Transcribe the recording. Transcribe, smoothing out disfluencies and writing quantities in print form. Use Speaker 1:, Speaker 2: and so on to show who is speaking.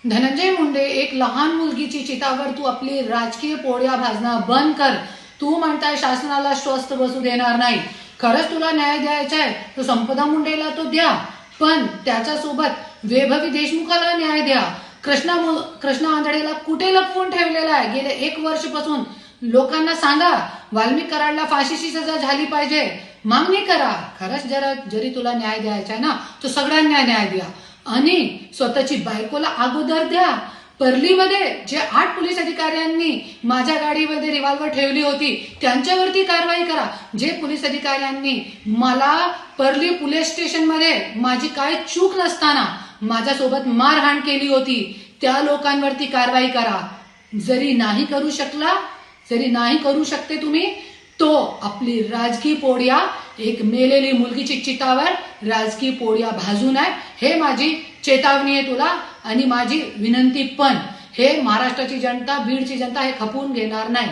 Speaker 1: धनंजय मुंडे, एक लहान मुलगीची चितावर तू आपली राजकीय पोळ्या भाजणं बंद कर. तू म्हणताय शासनाला स्वस्थ बसू देणार नाही. खरंच तुला न्याय द्यायचा आहे तर संपदा मुंडेला तो द्या, पण त्याच्यासोबत वैभवी देशमुखाला न्याय द्या. कृष्णा आंधळेला कुठे लपवून ठेवलेला आहे गेले 1 वर्षापासून? लोकांना सांगा, वाल्मिक कराडला फाशीची सजा झाली पाहिजे. मागणी करा. खरंच जरी तुला न्याय द्यायचा आहे ना, तो सगळ्यांना न्याय द्या आणि स्वतःची बायकोला अगोदर द्या. परलीमध्ये जे 8 पोलीस अधिकाऱ्यांनी माझ्या गाडीमध्ये रिव्हॉल्वर ठेवली होती त्यांच्यावरती कारवाई करा. जे पोलीस अधिकाऱ्यांनी मला परली पोलीस स्टेशनमध्ये माझी काय चूक नसताना माझ्यासोबत मारहाण केली होती त्या लोकांवरती कारवाई करा. जरी नाही करू शकते तुम्ही, तो आपली राजकीय पोळ्या, एक मेलेली मुलगीची चितावर राजकीय पोळ्या भाजू नये. हे माझी चेतावणी आहे तुला आणि माझी विनंती पण. हे महाराष्ट्राची जनता, बीडची जनता हे खपवून घेणार नाही.